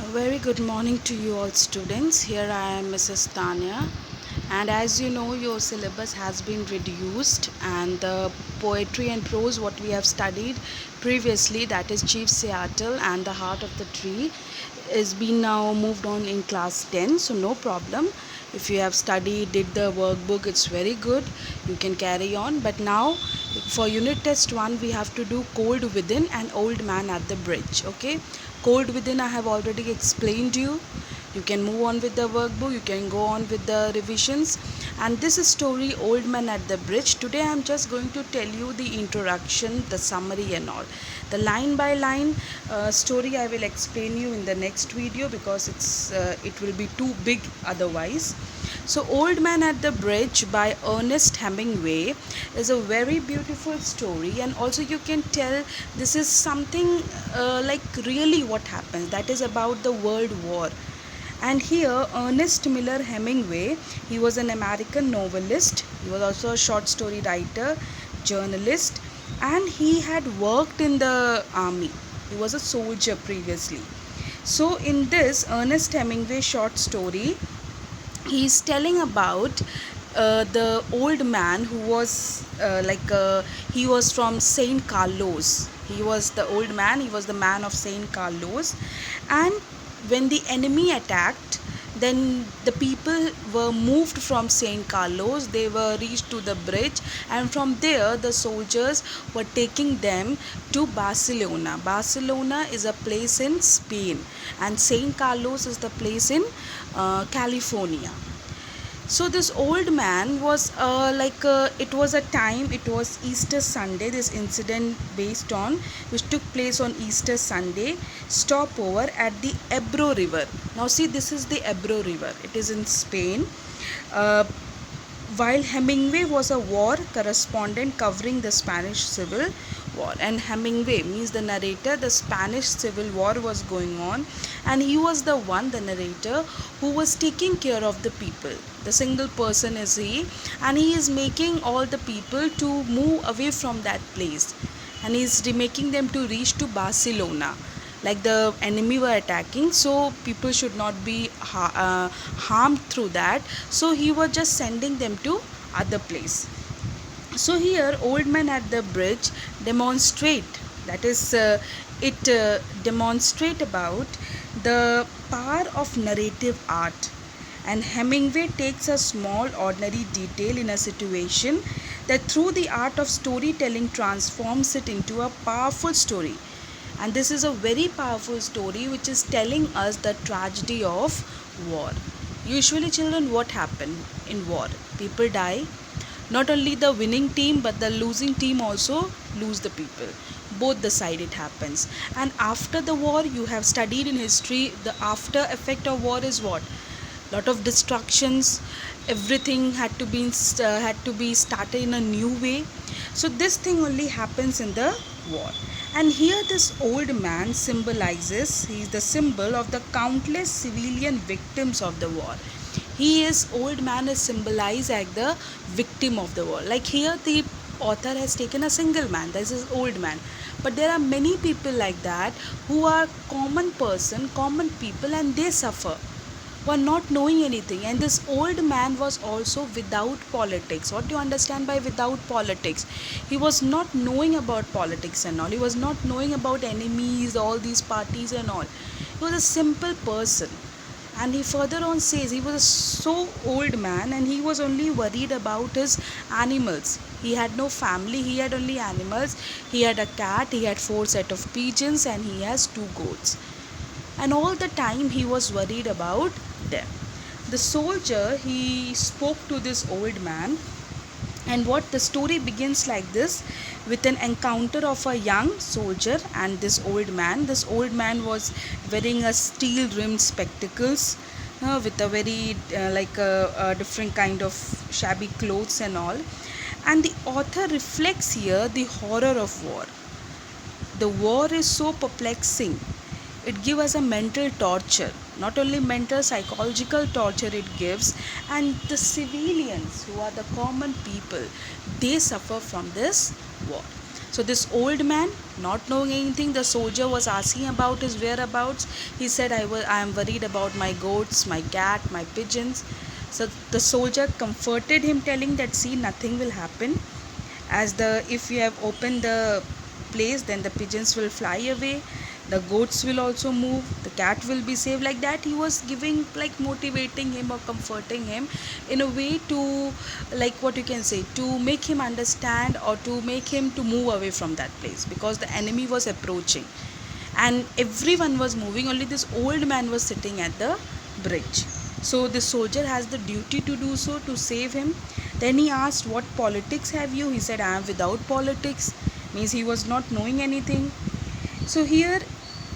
A very good morning to you all students. Here I am Mrs. Tanya, and as you know your syllabus has been reduced and the poetry and prose what we have studied previously, that is Chief Seattle and the Heart of the Tree, is been now moved on in class 10, so no problem. If you have studied, did the workbook, it's very good, you can carry on. But now for unit test 1 we have to do Cold Within and Old Man at the Bridge. Okay, Cold Within I have already explained you can move on with the workbook, you can go on with the revisions. And this is story Old Man at the Bridge. Today I am just going to tell you the introduction, the summary and all. The line by line story I will explain you in the next video because it will be too big otherwise. So Old Man at the Bridge by Ernest Hemingway is a very beautiful story, and also you can tell this is something like really what happens, that is about the World War. And here Ernest Miller Hemingway, he was an American novelist, he was also a short story writer, journalist, and he had worked in the army. He was a soldier previously. So in this Ernest Hemingway short story, he is telling about the old man who was he was from Saint Carlos. He was the old man, he was the man of Saint Carlos. And when the enemy attacked, then the people were moved from Saint Carlos, they were reached to the bridge, and from there the soldiers were taking them to Barcelona. Barcelona is a place in Spain, and Saint Carlos is the place in California. So this old man was it was a time, it was Easter Sunday, this incident based on which took place on Easter Sunday, stopover at the Ebro River. Now see, this is the Ebro River, it is in Spain. While Hemingway was a war correspondent covering the Spanish Civil War, and Hemingway means the narrator, the Spanish Civil War was going on, and he was the one, the narrator, who was taking care of the people. The single person is he, and he is making all the people to move away from that place, and he is making them to reach to Barcelona. Like the enemy were attacking, so people should not be harmed through that, so he was just sending them to other place. So here Old Man at the Bridge demonstrate, that is demonstrate about the power of narrative art. And Hemingway takes a small ordinary detail in a situation that through the art of storytelling transforms it into a powerful story. And this is a very powerful story which is telling us the tragedy of war. Usually children, what happen in war? People die. Not only the winning team but the losing team also lose the people. Both the side it happens. And after the war, you have studied in history, the after effect of war is what? Lot of destructions, everything had to be started in a new way. So this thing only happens in the war. And here this old man symbolizes, he is the symbol of the countless civilian victims of the war. He is, old man is symbolized as the victim of the war. Like here the author has taken a single man, this is old man, but there are many people like that who are common person, common people, and they suffer, were not knowing anything. And this old man was also without politics. What do you understand by without politics? He was not knowing about politics and all, he was not knowing about enemies, all these parties and all. He was a simple person. And he further on says he was a so old man and he was only worried about his animals. He had no family, he had only animals. He had a cat, he had 4 set of pigeons, and he has 2 goats, and all the time he was worried about them. The soldier, he spoke to this old man, and what the story begins like this, with an encounter of a young soldier and this old man. This old man was wearing a steel rimmed spectacles with a very different kind of shabby clothes and all. And the author reflects here the horror of war. The war is so perplexing, it gives us a mental torture, not only mental, psychological torture it gives. And the civilians, who are the common people, they suffer from this war. So this old man, not knowing anything, the soldier was asking about his whereabouts. He said, I am worried about my goats, my cat, my pigeons. So the soldier comforted him, telling that, see, nothing will happen. As the if you have opened the place, then the pigeons will fly away, the goats will also move, the cat will be safe. Like that, he was giving, like, motivating him or comforting him in a way to, like, what you can say, to make him understand or to make him to move away from that place, because the enemy was approaching and everyone was moving, only this old man was sitting at the bridge. So the soldier has the duty to do so, to save him. Then he asked, what politics have you? He said, I am without politics. Means he was not knowing anything. So here,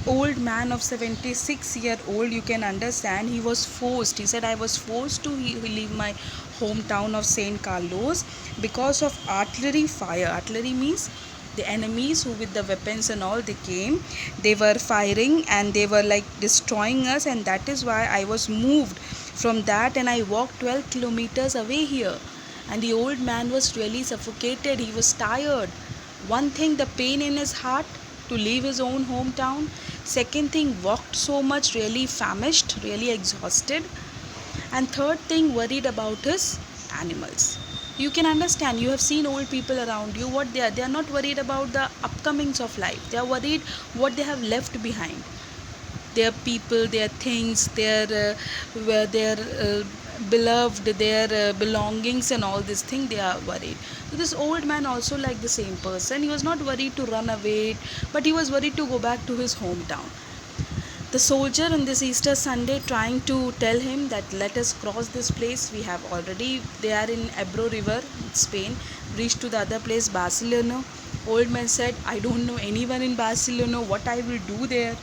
old man of 76-year-old, you can understand, he was forced. He said, I was forced to leave my hometown of St. Carlos because of artillery fire. Artillery means the enemies who with the weapons and all, they came, they were firing and they were like destroying us, and that is why I was moved from that and I walked 12 kilometers away here. And the old man was really suffocated, he was tired. One thing, the pain in his heart to leave his own hometown. Second thing, walked so much, really famished, really exhausted. And third thing, worried about his animals. You can understand, you have seen old people around you, what they are not worried about the upcomings of life, they are worried what they have left behind, their people, their things, their beloved, their belongings and all this thing, they are worried. So this old man also, like the same person, he was not worried to run away, but he was worried to go back to his hometown. The soldier on this Easter Sunday trying to tell him that let us cross this place. We have already, they are in Ebro River, Spain, reached to the other place, Barcelona. Old man said, I don't know anyone in Barcelona, what I will do there.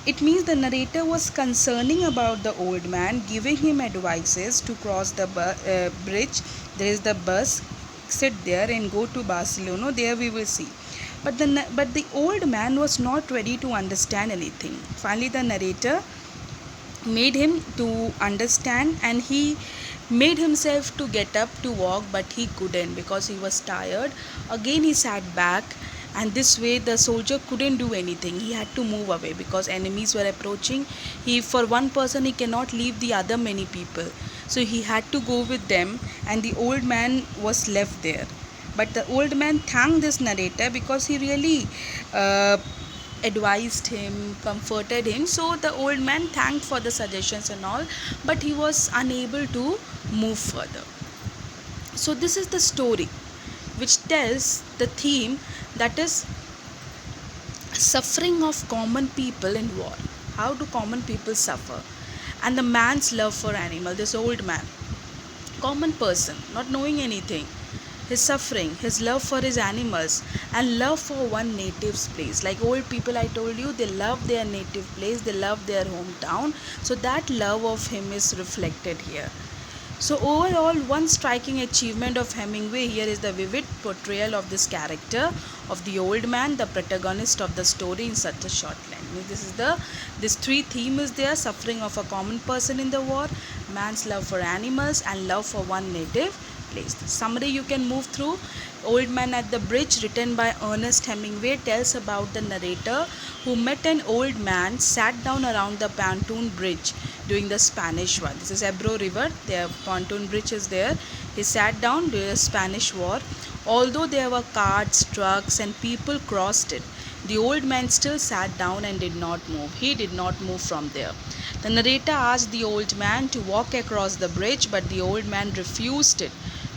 It means the narrator was concerning about the old man, giving him advices to cross the bridge. There is the bus, sit there and go to Barcelona, there we will see. But the old man was not ready to understand anything. Finally, the narrator made him to understand and he made himself to get up to walk, but he couldn't because he was tired. Again, he sat back, and this way the soldier couldn't do anything. He had to move away because enemies were approaching. For one person, he cannot leave the other many people. So he had to go with them, and the old man was left there. But the old man thanked this narrator because he really advised him, comforted him. So the old man thanked for the suggestions and all, but he was unable to move further. So this is the story which tells the theme, that is suffering of common people in war. How do common people suffer? And the man's love for animal, this old man, common person, not knowing anything, his suffering, his love for his animals, and love for one native's place. Like old people, I told you, they love their native place, they love their hometown. So that love of him is reflected here. So overall, one striking achievement of Hemingway here is the vivid portrayal of this character of the old man, the protagonist of the story, in such a short line. This three theme is there: suffering of a common person in the war, man's love for animals, and love for one native place. The summary you can move through. Old Man at the Bridge, written by Ernest Hemingway, tells about the narrator who met an old man, sat down around the pontoon bridge during the Spanish War. This is Ebro River, their pontoon bridge is there. He sat down during the Spanish War. Although there were carts, trucks, and people crossed it, the old man still sat down and did not move. He did not move from there. The narrator asked the old man to walk across the bridge, but the old man refused it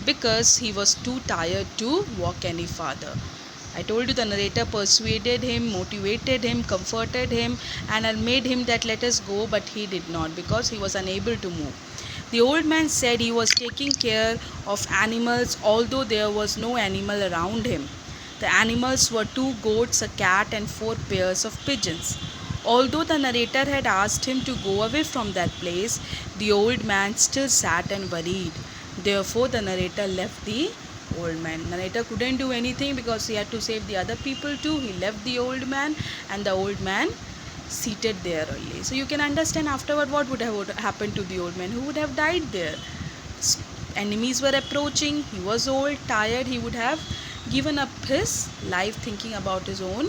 because he was too tired to walk any farther. I told you the narrator persuaded him, motivated him, comforted him, and had made him that let us go, but he did not because he was unable to move. The old man said he was taking care of animals, although there was no animal around him. The animals were 2 goats, a cat, and 4 pairs of pigeons. Although the narrator had asked him to go away from that place, the old man still sat and worried. Therefore, the narrator left the old man. Narrator couldn't do anything because he had to save the other people too. He left the old man, and the old man seated there only. So you can understand afterward what would have happened to the old man. Who would have died there? Enemies were approaching. He was old, tired. He would have given up his life thinking about his own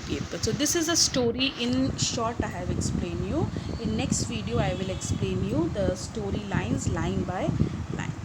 people. So this is a story in short I have explained you. In next video I will explain you the story lines line by line.